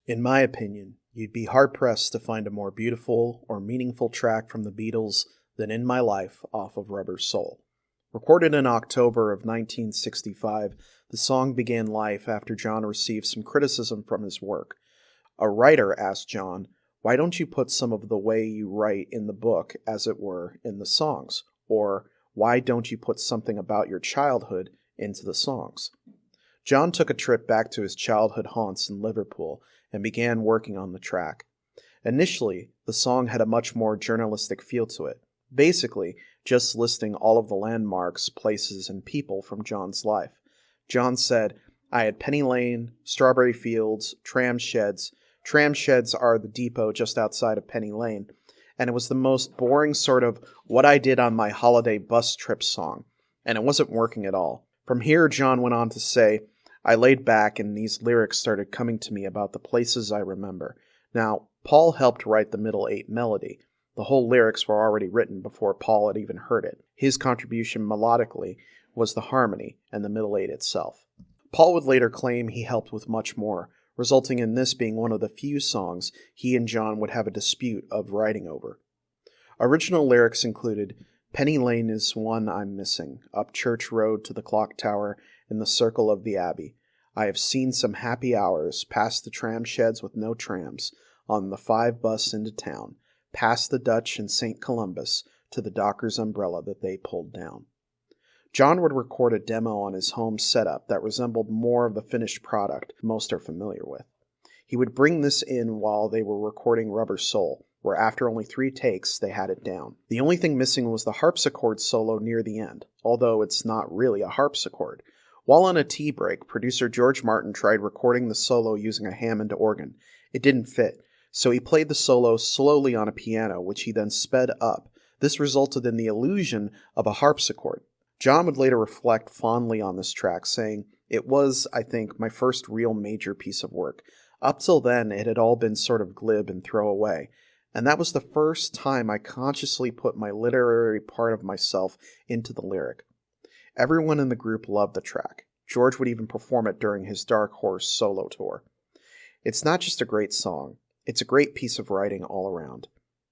In my opinion, you'd be hard-pressed to find a more beautiful or meaningful track from the Beatles than In My Life off of Rubber Soul. Recorded in October of 1965, the song began life after John received some criticism from his work. A writer asked John, "Why don't you put some of the way you write in the book, as it were, in the songs?" Or, "Why don't you put something about your childhood into the songs?" John took a trip back to his childhood haunts in Liverpool and began working on the track. Initially, the song had a much more journalistic feel to it, basically just listing all of the landmarks, places, and people from John's life. John said, "I had Penny Lane, Strawberry Fields, tram sheds. Tram sheds are the depot just outside of Penny Lane, and it was the most boring sort of what I did on my holiday bus trip song, and it wasn't working at all." From here, John went on to say, "I laid back and these lyrics started coming to me about the places I remember." Now, Paul helped write the middle eight melody. The whole lyrics were already written before Paul had even heard it. His contribution melodically was the harmony and the middle eight itself. Paul would later claim he helped with much more, resulting in this being one of the few songs he and John would have a dispute of writing over. Original lyrics included, "Penny Lane is one I'm missing, up Church Road to the clock tower in the circle of the Abbey. I have seen some happy hours, past the tram sheds with no trams, on the 5 bus into town, past the Dutch and St. Columbus, to the Dockers umbrella that they pulled down." John would record a demo on his home setup that resembled more of the finished product most are familiar with. He would bring this in while they were recording Rubber Soul, where after only 3 takes they had it down. The only thing missing was the harpsichord solo near the end, although it's not really a harpsichord. While on a tea break, producer George Martin tried recording the solo using a Hammond organ. It didn't fit, so he played the solo slowly on a piano, which he then sped up. This resulted in the illusion of a harpsichord. John would later reflect fondly on this track, saying, "It was, I think, my first real major piece of work. Up till then, it had all been sort of glib and throwaway, and that was the first time I consciously put my literary part of myself into the lyric." Everyone in the group loved the track. George would even perform it during his Dark Horse solo tour. It's not just a great song, it's a great piece of writing all around.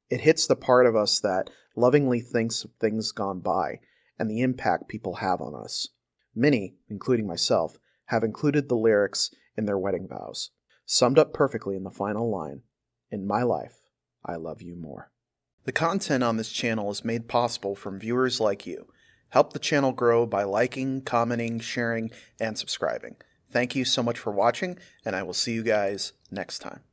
It hits the part of us that lovingly thinks of things gone by and the impact people have on us. Many, including myself, have included the lyrics in their wedding vows. Summed up perfectly in the final line, "In my life, I love you more." The content on this channel is made possible from viewers like you. Help the channel grow by liking, commenting, sharing, and subscribing. Thank you so much for watching, and I will see you guys next time.